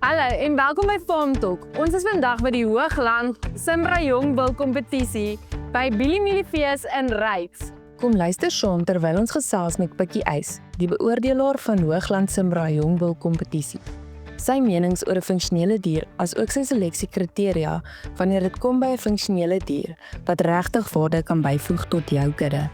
Hallo en welkom by Farm Talk. Ons is vandag by die Hoogland Simbra Jongbul kompetisie by Biliemilifees in Ryds. Kom luister saam terwyl ons gesels met Pikkie Eis, die beoordelaar van Hoogland Simbra Jongbul kompetisie. Sy menings oor 'n funksionele dier, asook sy seleksiekriteria wanneer dit kom by 'n funksionele dier wat regtig waarde kan byvoeg tot jou kudde.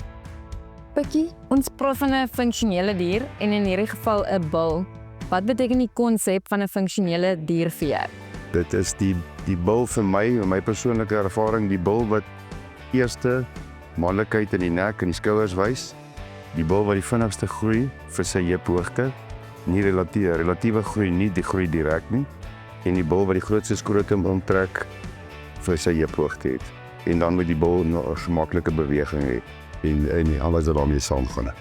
Pikkie, Ons praat van 'n funksionele dier en in hierdie geval 'n bul. Wat beteken die konsep van 'n funksionele dier vir jou? Dit is die bul vir my persoonlike ervaring, die bul wat eerste manlikheid in die nek en die skouers wys, die bul wat die vinnigste groei vir sy heuphoogte, nie relatiewe groei nie, die groei direk nie, en die bul wat die grootste skrotum omtrek vir sy heuphoogte het. En dan moet die bul 'n gemaklike beweging hê en alles wat daarmee saamgaan.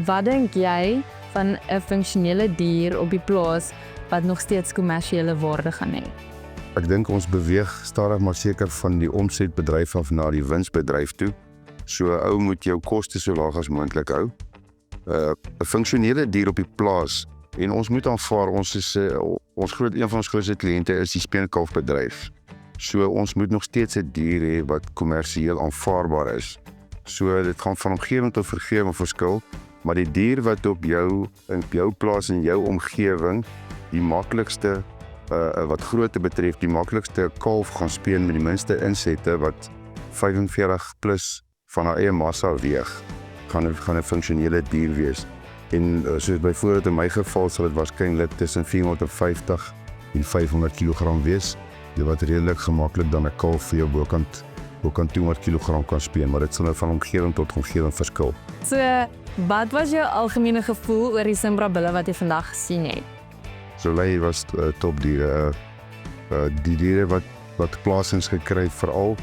Wat dink jy van 'n funksionele dier op die plaas wat nog steeds kommersiële waarde gaan hê? Ek dink ons beweeg stadig maar seker van die omsetbedryf af na die winsbedryf toe. So 'n ou moet jou koste so laag as moontlik hou. 'n Funksionele dier op die plaas en ons moet aanvaar een van ons grootste kliënte is die speenkalfbedryf. So ons moet nog steeds 'n dier hê wat kommersieel aanvaarbaar is. So dit gaan van omgewing tot vergewing verskil, maar die dier wat op jou plaas en jou omgewing die maklikste wat grootte betref, die maklikste kalf gaan speen met die minste insette wat 45 plus van haar eie massa weeg, gaan 'n funksionele dier wees. En soos byvoorbeeld in my geval sal dit waarskynlik tussen 450 en 500 kg wees, wat redelik gemaklik dan 'n kalf vir jou bokant 200 kg kan speen, maar dit sal van omgewing tot omgewing verskil. So, wat was jou algemene gevoel oor die Simbra bulle wat jy vandag gesien het? So hulle was topdiere, die diere wat plasings gekry veral.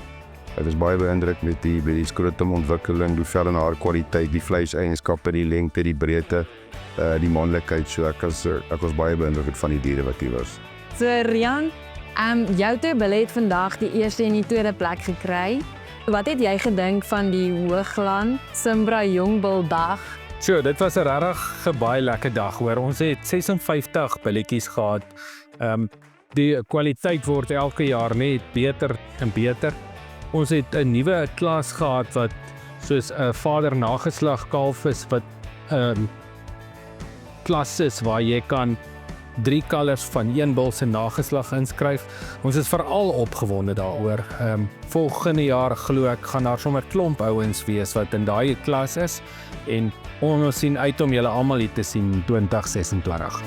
Ek was baie beïndruk met die skrotumontwikkeling, die vel en haar kwaliteit, die vleiseienskappe, die lengte, die breedte, die manlikheid. So ek was baie beïndruk van die diere wat hier was. So Rian, jou twee bulle het vandag die eerste en die tweede plek gekry. Wat het jy gedink van die Hoogland Simbra Jongbul dag? So, dit was 'n regtig baie lekker dag hoor. Ons het 56 billetjies gehad. Die kwaliteit word elke jaar net beter en beter. Ons het 'n nuwe klas gehad wat soos 'n vader-nageslag kalf is wat klas is waar jy kan 3 kalvers van een bul se nageslag inskryf. Ons is veral opgewonde daaroor. Volgende jaar glo ek gaan daar sommer klomp ouens wees wat in daai klas is en ons sien uit om julle almal hier te sien 2026.